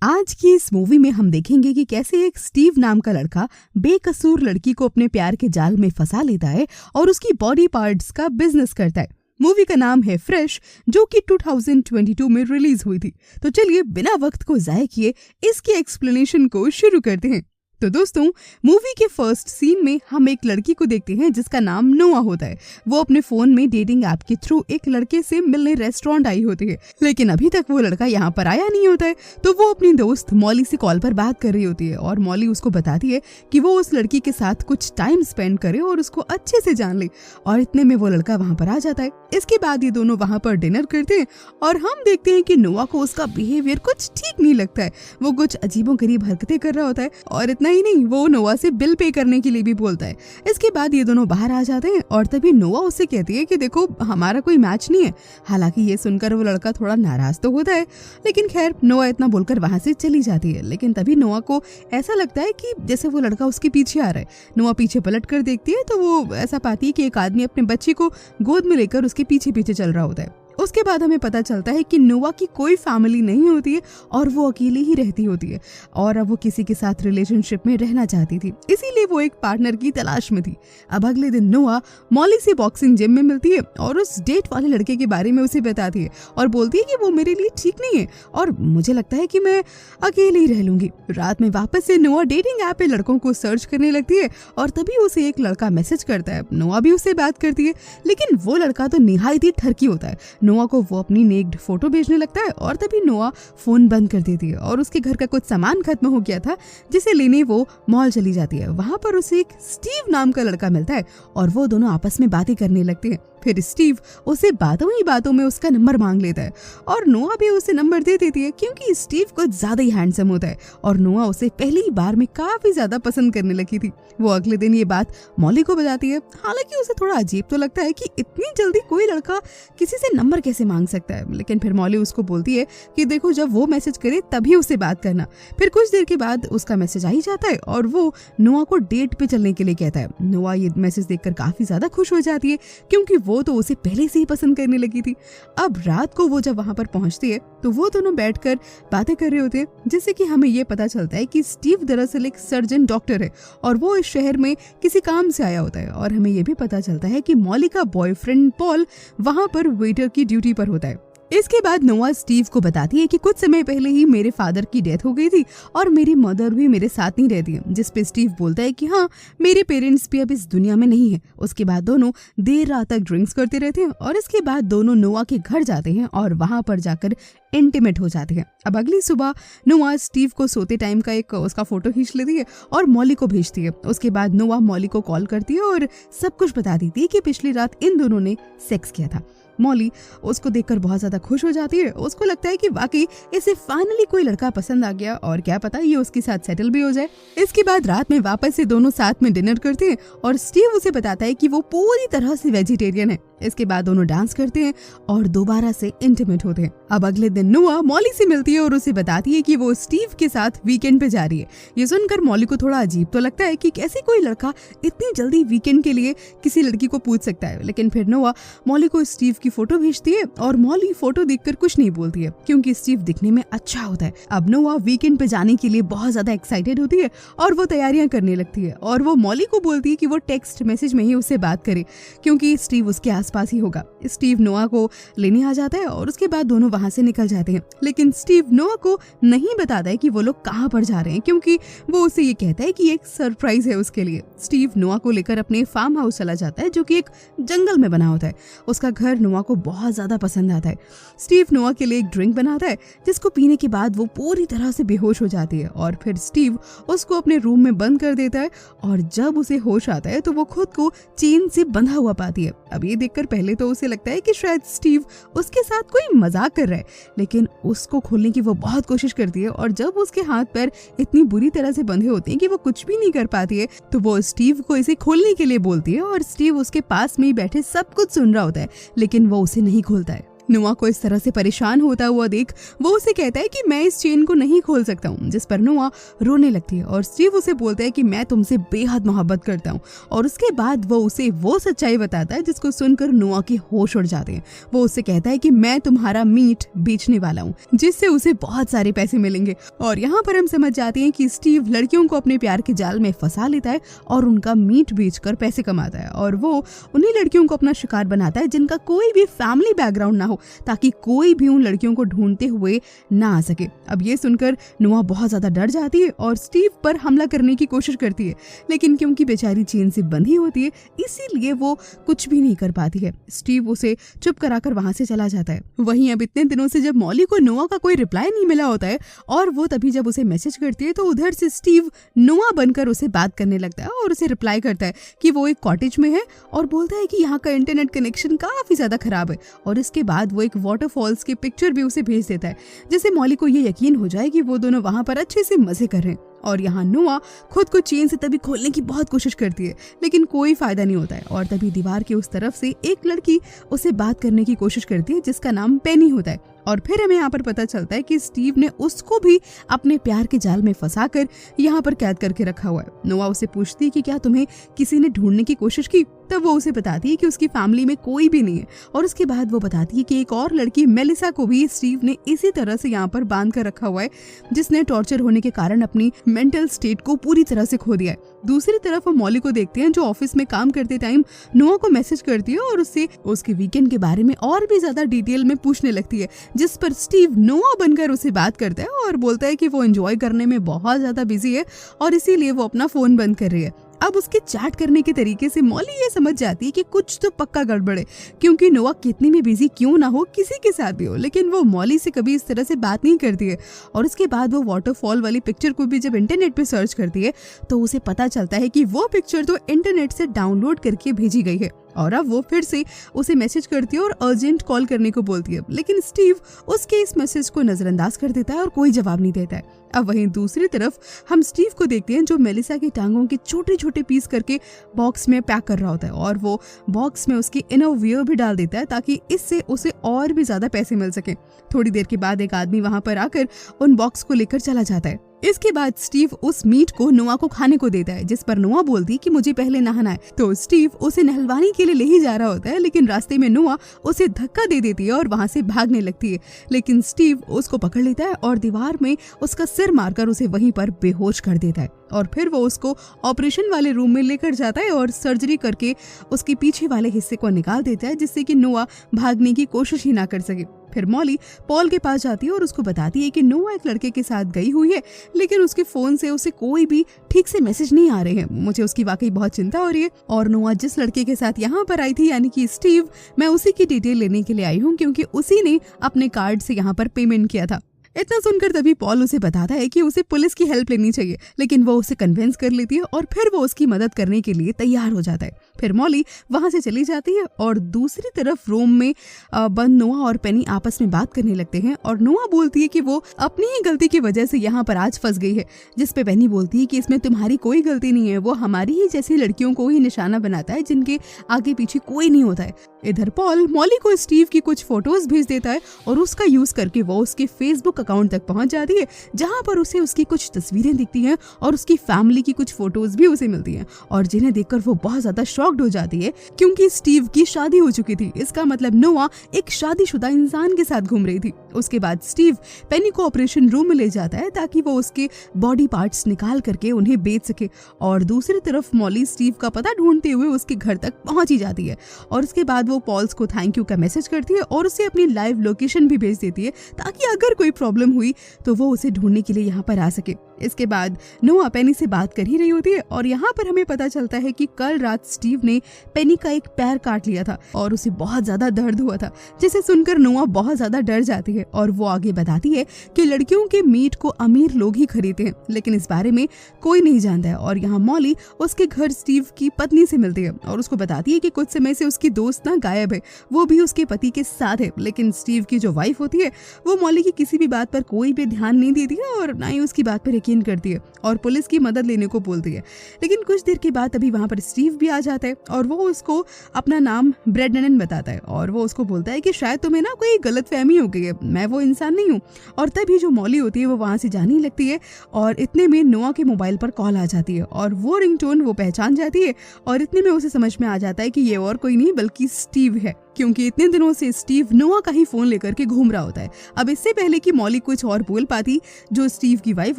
आज की इस मूवी में हम देखेंगे कि कैसे एक स्टीव नाम का लड़का बेकसूर लड़की को अपने प्यार के जाल में फंसा लेता है और उसकी बॉडी पार्ट्स का बिजनेस करता है। मूवी का नाम है फ्रेश, जो कि 2022 में रिलीज हुई थी। तो चलिए बिना वक्त को जाया किए इसकी एक्सप्लेनेशन को शुरू करते हैं। तो दोस्तों, मूवी के फर्स्ट सीन में हम एक लड़की को देखते हैं जिसका नाम नोआ होता है। वो अपने फोन में डेटिंग ऐप के थ्रू एक लड़के से मिलने रेस्टोरेंट आई होती है, लेकिन अभी तक वो लड़का यहाँ पर आया नहीं होता है। तो वो अपनी दोस्त मॉली से कॉल पर बात कर रही होती है और मॉली उसको बताती है कि वो उस लड़की के साथ कुछ टाइम स्पेंड करे और उसको अच्छे से जान ले। और इतने में वो लड़का वहाँ पर आ जाता है। इसके बाद ये दोनों वहाँ पर डिनर करते हैं और हम देखते हैं कि नोआ को उसका बिहेवियर कुछ ठीक नहीं लगता है। वो कुछ अजीबोगरीब हरकतें कर रहा होता है और ही नहीं, वो नोआ से बिल पे करने के लिए भी बोलता है। इसके बाद ये दोनों बाहर आ जाते हैं और तभी नोआ उससे कहती है कि देखो, हमारा कोई मैच नहीं है। हालांकि ये सुनकर वो लड़का थोड़ा नाराज तो होता है, लेकिन खैर नोआ इतना बोलकर वहां से चली जाती है। लेकिन तभी नोआ को ऐसा लगता है कि जैसे वो लड़का उसके पीछे आ रहा है। नोआ पीछे पलट कर देखती है तो वो ऐसा पाती है कि एक आदमी अपने बच्चे को गोद में लेकर उसके पीछे पीछे चल रहा होता है। उसके बाद हमें पता चलता है कि नोआ की कोई फैमिली नहीं होती है और वो अकेली ही रहती होती है और अब वो किसी के साथ रिलेशनशिप में रहना चाहती थी, इसीलिए वो एक पार्टनर की तलाश में थी। अब अगले दिन नोआ मॉली से बॉक्सिंग जिम में मिलती है और उस डेट वाले लड़के के बारे में उसे बताती है और बोलती है कि वो मेरे लिए ठीक नहीं है और मुझे लगता है कि मैं अकेली ही रह लूंगी। रात में वापस से नोआ डेटिंग ऐप पे लड़कों को सर्च करने लगती है और तभी उसे एक लड़का मैसेज करता है। नोआ भी उससे बात करती है, लेकिन वो लड़का तो निहायत ही ठरकी होता है। नोआ को वो अपनी नेक्ड फोटो भेजने लगता है और तभी नोआ फोन बंद कर देती है और उसके घर का कुछ सामान खत्म हो गया था जिसे लेने वो मॉल चली जाती है। वहां पर उसे एक स्टीव नाम का लड़का मिलता है और वो दोनों आपस में बातें करने लगते हैं। फिर स्टीव उसे बातों ही बातों में उसका नंबर मांग लेता है और नोआ भी उसे नंबर दे देती है, क्योंकि स्टीव कुछ ज्यादा ही हैंडसम होता है और नोआ उसे पहली बार में काफी ज्यादा पसंद करने लगी थी। वो अगले दिन ये बात मॉली को बताती है। हालांकि उसे थोड़ा अजीब तो लगता है कि इतनी जल्दी कोई लड़का किसी से नंबर कैसे मांग सकता है, लेकिन फिर मॉली उसको बोलती है कि देखो, जब वो मैसेज करे तभी उससे बात करना। फिर कुछ देर के बाद उसका मैसेज आ ही जाता है और वो नोआ को डेट पे चलने के लिए कहता है। नोआ ये मैसेज देखकर काफी ज्यादा खुश हो जाती है, क्योंकि वो तो उसे पहले से ही पसंद करने लगी थी। अब रात को वो जब वहां पर पहुंचती है तो वो दोनों बैठकर बातें कर रहे होते हैं, जिससे कि हमें ये पता चलता है कि स्टीव दरअसल एक सर्जन डॉक्टर है और वो इस शहर में किसी काम से आया होता है। और हमें ये भी पता चलता है कि मॉली का बॉयफ्रेंड पॉल वहां पर वेटर की ड्यूटी पर होता है। इसके बाद नोआ स्टीव को बताती है कि कुछ समय पहले ही मेरे फादर की डेथ हो गई थी और मेरी मदर भी मेरे साथ नहीं रहती है, जिस पे स्टीव बोलता है कि हाँ, मेरे पेरेंट्स भी अब इस दुनिया में नहीं है। उसके बाद दोनों देर रात तक ड्रिंक्स करते रहते हैं और इसके बाद दोनों नोआ के घर जाते हैं और वहां पर जाकर इंटीमेट हो जाते हैं। अब अगली सुबह नोआ स्टीव को सोते टाइम का एक उसका फोटो खींच लेती है और मॉली को भेजती है। उसके बाद नोआ मॉली को कॉल करती है और सब कुछ बता देती है कि पिछली रात इन दोनों ने सेक्स किया था। मॉली उसको देखकर बहुत ज्यादा खुश हो जाती है। उसको लगता है कि वाकई इसे फाइनली कोई लड़का पसंद आ गया और क्या पता ये उसके साथ सेटल भी हो जाए। इसके बाद रात में वापस से दोनों साथ में डिनर करते हैं और स्टीव उसे बताता है कि वो पूरी तरह से वेजिटेरियन है। इसके बाद दोनों डांस करते हैं और दोबारा से इंटीमेट होते हैं। अब अगले दिन नोआ मॉली से मिलती है और उसे बताती है कि वो स्टीव के साथ वीकेंड पे जा रही है। ये सुनकर मॉली को थोड़ा अजीब तो लगता है कि कैसे कोई लड़का इतनी जल्दी वीकेंड के लिए किसी लड़की को पूछ सकता है, लेकिन फिर नोआ मॉली को स्टीव की फोटो भेजती है और मॉली फोटो देखकर कुछ नहीं बोलती है, क्योंकि स्टीव दिखने में अच्छा होता है। अब नोआ वीकेंड पे जाने के लिए बहुत ज्यादा एक्साइटेड होती है और वो तैयारियां करने लगती है और वो मॉली को बोलती है कि वो टेक्स्ट मैसेज में ही उससे बात करे, क्योंकि स्टीव उसके आसपास ही होगा। स्टीव नोआ को लेने आ जाता है और उसके बाद दोनों वहां से निकल जाते हैं, लेकिन स्टीव नोआ को नहीं बताता है कि वो लोग कहां पर जा रहे हैं, क्योंकि वो उसे ये कहता है कि एक सरप्राइज है उसके लिए। स्टीव नोआ को लेकर अपने फार्म हाउस चला जाता है, जो कि एक जंगल में बना होता है। उसका घर नोआ को बहुत ज्यादा पसंद आता है। स्टीव नोआ के लिए एक ड्रिंक बनाता है, जिसको पीने के बाद वो पूरी तरह से बेहोश हो जाती है और फिर स्टीव उसको अपने रूम में बंद कर देता है और जब उसे होश आता है तो वो खुद को चेन से बंधा हुआ पाती है। अब ये देखकर पहले तो उसे लगता है कि शायद स्टीव उसके साथ कोई मजाक कर रहा है, लेकिन उसको खोलने की वो बहुत कोशिश करती है और जब उसके हाथ पैर इतनी बुरी तरह से बंधे होते हैं कि वो कुछ भी नहीं कर पाती है, तो वो स्टीव को इसे खोलने के लिए बोलती है और स्टीव उसके पास में ही बैठे सब कुछ सुन रहा होता है, लेकिन वो उसे नहीं खोलता है। नोआ को इस तरह से परेशान होता हुआ देख वो उसे कहता है कि मैं इस चेन को नहीं खोल सकता हूँ, जिस पर नोआ रोने लगती है और स्टीव उसे बोलता है कि मैं तुमसे बेहद मोहब्बत करता हूँ। और उसके बाद वो उसे वो सच्चाई बताता है जिसको सुनकर नोआ के होश उड़ जाते हैं। वो उससे कहता है कि मैं तुम्हारा मीट बेचने वाला हूँ, जिससे उसे बहुत सारे पैसे मिलेंगे। और यहाँ पर हम समझ जाते हैं कि स्टीव लड़कियों को अपने प्यार के जाल में फंसा लेता है और उनका मीट बेचकर पैसे कमाता है। और वो उन्हीं लड़कियों को अपना शिकार बनाता है जिनका कोई भी फैमिली बैकग्राउंड ना हो, ताकि कोई भी उन लड़कियों को ढूंढते हुए ना आ सके। अब ये सुनकर नोआ बहुत ज्यादा डर जाती है और स्टीव पर हमला करने की कोशिश करती है, लेकिन क्योंकि बेचारी चेन से बंधी होती है इसीलिए वो कुछ भी नहीं कर पाती है। स्टीव उसे चुप कराकर वहां से चला जाता है। वहीं अब इतने दिनों से जब मॉली को नोआ का कोई रिप्लाई नहीं मिला होता है और वो तभी जब उसे मैसेज करती है तो उधर से स्टीव नोआ बनकर उसे बात करने लगता है और उसे रिप्लाई करता है कि वो एक कॉटेज में है और बोलता है कि यहाँ का इंटरनेट कनेक्शन काफी ज्यादा खराब है। और इसके बाद वो एक वाटरफॉल्स की पिक्चर भी उसे भेज देता है, जिससे मॉली को ये यकीन हो जाए कि वो दोनों वहां पर अच्छे से मजे कर रहे हैं। और यहाँ नोआ खुद को चेन से तभी खोलने की बहुत कोशिश करती है, लेकिन कोई फायदा नहीं होता है। और तभी दीवार के उस तरफ से एक लड़की उसे बात करने की कोशिश करती है जिसका नाम पेनी होता है। और फिर हमें यहाँ पर पता चलता है कि स्टीव ने उसको भी अपने प्यार के जाल में फंसाकर यहाँ पर कैद करके रखा हुआ है। नोआ उसे पूछती है कि क्या तुम्हें किसी ने ढूंढने की कोशिश की? तब वो उसे बताती है कि उसकी फैमिली में कोई भी नहीं है। और उसके बाद वो बताती है कि एक और लड़की मेलिसा को भी स्टीव ने इसी तरह से यहाँ पर बांध कर रखा हुआ है, जिसने टॉर्चर होने के कारण अपनी मेंटल स्टेट को पूरी तरह से खो दिया है। दूसरी तरफ हम मॉली को देखते हैं जो ऑफिस में काम करते टाइम नोआ को मैसेज करती है और उससे उसके वीकेंड के बारे में और भी ज्यादा डिटेल में पूछने लगती है, जिस पर स्टीव नोआ बनकर उसे बात करता है और बोलता है कि वो एंजॉय करने में बहुत ज्यादा बिजी है और इसीलिए वो अपना फोन बंद कर रही है। अब उसके चैट करने के तरीके से मॉली ये समझ जाती है कि कुछ तो पक्का गड़बड़ है, क्योंकि नोआ कितनी भी बिजी क्यों ना हो, किसी के साथ भी हो, लेकिन वो मॉली से कभी इस तरह से बात नहीं करती है। और इसके बाद वो वाटरफॉल वाली पिक्चर को भी जब इंटरनेट पे सर्च करती है तो उसे पता चलता है कि वो पिक्चर तो इंटरनेट से डाउनलोड करके भेजी गई है। और अब वो फिर से उसे मैसेज करती है और अर्जेंट कॉल करने को बोलती है, लेकिन स्टीव उसके इस मैसेज को नजरअंदाज कर देता है और कोई जवाब नहीं देता है। अब वहीं दूसरी तरफ हम स्टीव को देखते हैं जो मेलिसा की टांगों के छोटे छोटे पीस करके बॉक्स में पैक कर रहा होता है और वो बॉक्स में उसकी इनरवियर भी डाल देता है ताकि इससे उसे और भी ज्यादा पैसे मिल सके। थोड़ी देर के बाद एक आदमी वहां पर आकर उन बॉक्स को लेकर चला जाता है। इसके बाद स्टीव उस मीट को नोआ को खाने को देता है, जिस पर नोआ बोलती कि मुझे पहले नहाना है। तो स्टीव उसे नहलवाने के लिए ले ही जा रहा होता है, लेकिन रास्ते में नोआ उसे धक्का दे देती है और वहां से भागने लगती है, लेकिन स्टीव उसको पकड़ लेता है और दीवार में उसका सिर मारकर उसे वहीं पर बेहोश कर देता है। और फिर वो उसको ऑपरेशन वाले रूम में लेकर जाता है और सर्जरी करके उसके पीछे वाले हिस्से को निकाल देता है, जिससे कि नोआ भागने की कोशिश ही ना कर सके। फिर मॉली पॉल के पास जाती है और उसको बताती है कि नोआ एक लड़के के साथ गई हुई है, लेकिन उसके फोन से उसे कोई भी ठीक से मैसेज नहीं आ रहे हैं। मुझे उसकी वाकई बहुत चिंता हो रही है और नोआ जिस लड़के के साथ यहाँ पर आई थी यानी कि स्टीव, मैं उसी की डिटेल लेने के लिए आई हूँ क्योंकि उसी ने अपने कार्ड से यहाँ पर पेमेंट किया था। इतना सुनकर तभी पॉल उसे बताता है कि उसे पुलिस की हेल्प लेनी चाहिए, लेकिन वो उसे कन्विंस कर लेती है और फिर वो उसकी मदद करने के लिए तैयार हो जाता है। फिर मॉली वहां से चली जाती है और दूसरी तरफ रूम में बंद नोआ और पेनी आपस में बात करने लगते हैं और नोआ बोलती है कि वो अपनी ही गलती की वजह से यहाँ पर आज फंस गई है, जिस पे पेनी बोलती है कि इसमें तुम्हारी कोई गलती नहीं है, वो हमारी ही जैसी लड़कियों को ही निशाना बनाता है जिनके आगे पीछे कोई नहीं होता है। इधर पॉल मॉली को स्टीव की कुछ फोटोज भेज देता है और उसका यूज करके वो उसके फेसबुक अकाउंट तक पहुंच जाती है, जहां पर उसे उसकी कुछ तस्वीरें दिखती हैं और उसकी फैमिली की कुछ फोटोज भी उसे मिलती हैं और जिन्हें देखकर वो बहुत ज्यादा शॉक्ड हो जाती है क्योंकि स्टीव की शादी हो चुकी थी। इसका मतलब नोआ एक शादीशुदा इंसान के साथ घूम रही थी। उसके बाद स्टीव पेनी को ऑपरेशन रूम में ले जाता है ताकि वो उसके बॉडी पार्ट्स निकाल करके उन्हें बेच सके और दूसरी तरफ मॉली स्टीव का पता ढूंढते हुए उसके घर तक पहुंच ही जाती है और उसके बाद वो पॉल्स को थैंक यू का मैसेज करती है और उसे अपनी लाइव लोकेशन भी भेज देती है ताकि अगर कोई प्रॉब्लम हुई तो वो उसे ढूंढने के लिए यहाँ पर आ सके। इसके बाद नोआ पेनी से बात कर ही रही होती है और यहाँ पर हमें पता चलता है कि कल रात स्टीव ने पेनी का एक पैर काट लिया था और उसे बहुत ज्यादा दर्द हुआ था, जिसे सुनकर नोआ बहुत ज्यादा डर जाती है और वो आगे बताती है कि लड़कियों के मीट को अमीर लोग ही खरीदते हैं, लेकिन इस बारे में कोई नहीं जानता है। और यहाँ मॉली उसके घर स्टीव की पत्नी से मिलती है और उसको बताती है कि कुछ समय से उसकी दोस्त ना गायब है, वो भी उसके पति के साथ है, लेकिन स्टीव की जो वाइफ होती है वो मॉली की किसी भी बात पर कोई भी ध्यान नहीं देती है और ना ही उसकी बात पर यकीन करती है और पुलिस की मदद लेने को बोलती है। लेकिन कुछ देर के बाद अभी वहाँ पर स्टीव भी आ जाता है और वो उसको अपना नाम ब्रैडनन बताता है और वो उसको बोलता है कि शायद तुम्हें ना कोई गलतफहमी हो गई है, मैं वो इंसान नहीं हूँ। और तभी जो मॉली होती है वो वहाँ से जाने लगती है और इतने में नोआ के मोबाइल पर कॉल आ जाती है और वो रिंगटोन वो पहचान जाती है और इतने में उसे समझ में आ जाता है कि ये और कोई नहीं बल्कि स्टीव है, क्योंकि इतने दिनों से स्टीव नोआ का ही फोन लेकर के घूम रहा होता है। अब इससे पहले कि मॉली कुछ और बोल पाती, जो स्टीव की वाइफ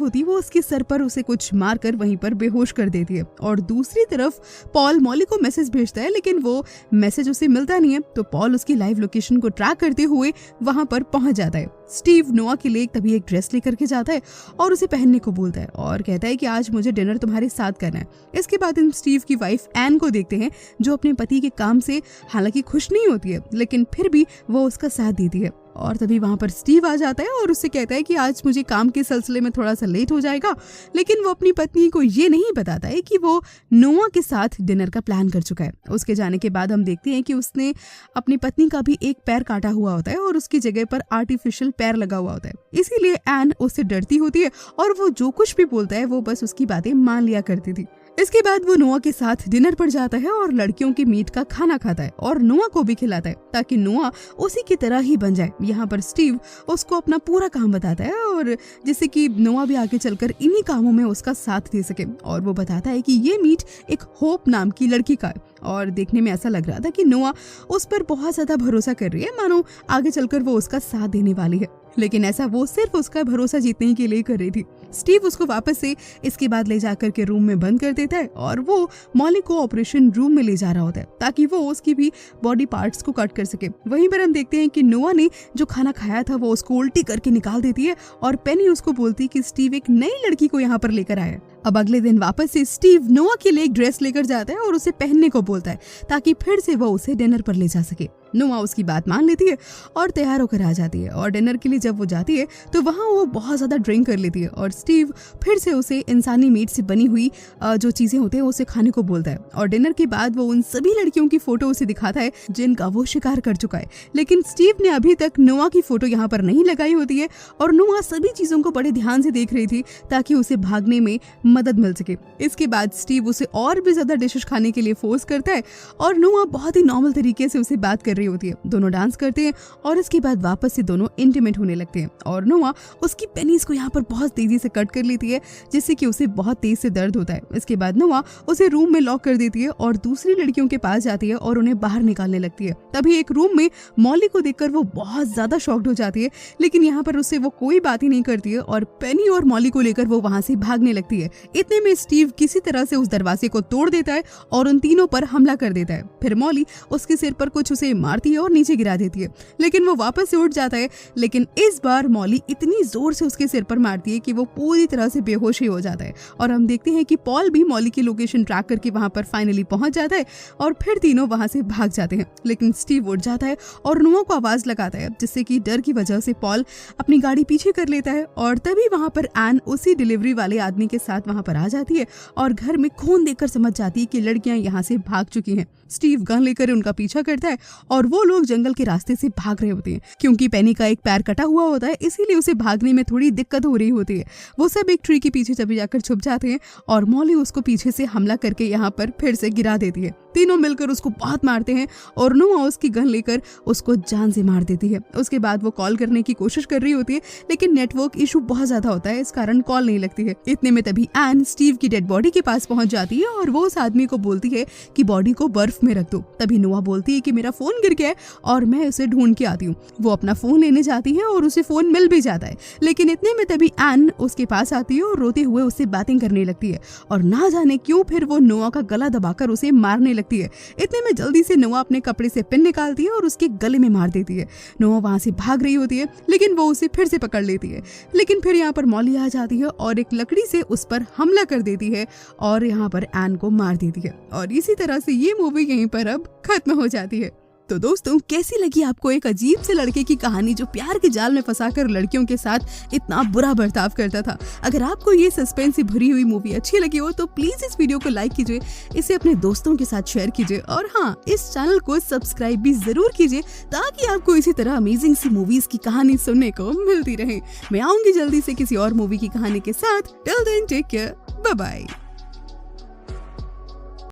होती वो उसके सर पर उसे कुछ मारकर वहीं पर बेहोश कर देती है। और दूसरी तरफ पॉल मॉली को मैसेज भेजता है लेकिन वो मैसेज उसे मिलता नहीं है, तो पॉल उसकी लाइव लोकेशन को ट्रैक करते हुए वहां पर पहुंच जाता है। स्टीव नोआ के लिए तभी एक ड्रेस लेकर के जाता है और उसे पहनने को बोलता है और कहता है कि आज मुझे डिनर तुम्हारे साथ करना है। इसके बाद हम स्टीव की वाइफ एन को देखते हैं जो अपने पति के काम से हालांकि खुश नहीं होती है लेकिन फिर भी वो उसका साथ देती है। और तभी वहां पर स्टीव आ जाता है और उससे कहता है कि आज मुझे काम के सिलसिले में थोड़ा सा लेट हो जाएगा, लेकिन वो अपनी पत्नी को ये नहीं बताता है कि वो नोआ के साथ डिनर का प्लान कर चुका है। उसके जाने के बाद हम देखते हैं कि उसने अपनी पत्नी का भी एक पैर काटा हुआ होता है और उसकी जगह पर आर्टिफिशियल पैर लगा हुआ होता है। इसीलिए एन उससे डरती होती है और वो जो कुछ भी बोलता है वो बस उसकी बातें मान लिया करती थी। इसके बाद वो नोआ के साथ डिनर पर जाता है और लड़कियों के मीट का खाना खाता है और नोआ को भी खिलाता है ताकि नोआ उसी की तरह ही बन जाए। यहाँ पर स्टीव उसको अपना पूरा काम बताता है और जिससे कि नोआ भी आगे चलकर इन्हीं कामों में उसका साथ दे सके। और वो बताता है कि ये मीट एक होप नाम की लड़की का है और देखने में ऐसा लग रहा था कि नोआ उस पर बहुत ज्यादा भरोसा कर रही है, मानो आगे चलकर वो उसका साथ देने वाली है, लेकिन ऐसा वो सिर्फ उसका भरोसा जीतने के लिए कर रही थी। स्टीव उसको वापस से इसके बाद ले जाकर के रूम में बंद कर देता है और वो मॉली को ऑपरेशन रूम में ले जा रहा होता है ताकि वो उसकी भी बॉडी पार्ट्स को कट कर सके। वहीं पर हम देखते हैं कि नोआ ने जो खाना खाया था वो उसको उल्टी करके निकाल देती है और पेनी उसको बोलती है कि स्टीव एक नई लड़की को यहाँ पर लेकर आया। अब अगले दिन वापस से स्टीव नोआ के लिए एक ड्रेस लेकर जाता है और उसे पहनने को बोलता है ताकि फिर से वो उसे डिनर पर ले जा सके। नोआ उसकी बात मान लेती है और तैयार होकर आ जाती है और डिनर के लिए जब वो जाती है तो वहाँ वो बहुत ज्यादा ड्रिंक कर लेती है और स्टीव फिर से उसे इंसानी मीट से बनी हुई जो चीजें होती हैं उसे खाने को बोलता है। और डिनर के बाद वो उन सभी लड़कियों की फोटो उसे दिखाता है जिनका वो शिकार कर चुका है, लेकिन स्टीव ने अभी तक नोआ की फोटो यहाँ पर नहीं लगाई होती है और नोआ सभी चीजों को बड़े ध्यान से देख रही थी ताकि उसे भागने में मदद मिल सके। इसके बाद स्टीव उसे और भी ज्यादा डिशेस खाने के लिए फोर्स करता है और नोआ बहुत ही नॉर्मल तरीके से उसे बात कर रही होती है। दोनों डांस करते हैं और इसके बाद वापस से दोनों इंटीमेट होने लगते हैं और नोआ उसकी पेनिस को यहाँ पर बहुत तेजी से कट कर लेती है जिससे कि उसे बहुत तेज से दर्द होता है। इसके बाद नोआ उसे रूम में लॉक कर देती है और दूसरी लड़कियों के पास जाती है और उन्हें बाहर निकालने लगती है। तभी एक रूम में मॉली को देखकर वो बहुत ज्यादा शॉक्ड हो जाती है, लेकिन यहाँ पर उससे वो कोई बात ही नहीं करती है और पेनी और मॉली को लेकर वो वहाँ से भागने लगती है। इतने में स्टीव किसी तरह से उस दरवाजे को तोड़ देता है और उन तीनों पर हमला कर देता है। फिर मॉली उसके सिर पर कुछ उसे मारती है और नीचे गिरा देती है, लेकिन वो वापस से उठ जाता है। लेकिन इस बार मॉली इतनी जोर से उसके सिर पर मारती है कि वो पूरी तरह से बेहोश ही हो जाता है और हम देखते हैं कि पॉल भी मॉली की लोकेशन ट्रैक करके वहां पर फाइनली पहुंच जाता है और फिर तीनों वहां से भाग जाते हैं। लेकिन स्टीव उठ जाता है और नोआ को आवाज लगाता है जिससे कि डर की वजह से पॉल अपनी गाड़ी पीछे कर लेता है और तभी वहां पर एन उसी डिलीवरी वाले आदमी के साथ वहां पर आ जाती है और घर में खून देखकर समझ जाती है कि लड़कियां यहाँ से भाग चुकी हैं। स्टीव गन लेकर उनका पीछा करता है और वो लोग जंगल के रास्ते से भाग रहे होते हैं। क्योंकि पेनी का एक पैर कटा हुआ होता है इसीलिए उसे भागने में थोड़ी दिक्कत हो रही होती है। वो सब एक ट्री के पीछे तभी जाकर छुप जाते हैं और मॉली उसको पीछे से हमला करके यहाँ पर फिर से गिरा देती है। तीनों मिलकर उसको बहुत मारते हैं और नोआ उसकी गन लेकर उसको जान से मार देती है। उसके बाद वो कॉल करने की कोशिश कर रही होती है लेकिन नेटवर्क इशू बहुत ज्यादा होता है, इस कारण कॉल नहीं लगती है। इतने में तभी एन स्टीव की डेड बॉडी के पास पहुंच जाती है और वो उस आदमी को बोलती है कि बॉडी को बर्फ में रख दो। तभी नोआ बोलती है कि मेरा फोन गिर गया है और मैं उसे ढूंढ के आती हूँ। वो अपना फोन लेने जाती है और उसे फोन मिल भी जाता है, लेकिन इतने में तभी एन उसके पास आती है और रोते हुए उससे बातें करने लगती है और ना जाने क्यों फिर वो नोआ का गला दबाकर उसे मारने लगती है। इतने में जल्दी से नोआ अपने कपड़े से पिन निकालती है और उसके गले में मार देती है। नोआ वहां से भाग रही होती है लेकिन वो उसे फिर से पकड़ लेती है, लेकिन फिर यहाँ पर मॉली आ जाती है और एक लकड़ी से उस पर हमला कर देती है और यहाँ पर एन को मार देती है। और इसी तरह से ये मूवी यहीं पर अब खत्म हो जाती है। तो दोस्तों, कैसी लगी आपको एक अजीब से लड़के की कहानी जो प्यार के जाल में फंसाकर लड़कियों के साथ इतना बुरा बर्ताव करता था? अगर आपको ये सस्पेंस से भरी हुई मूवी अच्छी लगी हो तो प्लीज इस वीडियो को लाइक कीजिए, इसे अपने दोस्तों के साथ शेयर कीजिए और हाँ, इस चैनल को सब्सक्राइब भी जरूर कीजिए ताकि आपको इसी तरह अमेजिंग सी मूवीज की कहानी सुनने को मिलती रहे। मैं आऊंगी जल्दी से किसी और मूवी की कहानी के साथ। Till then take care, bye bye.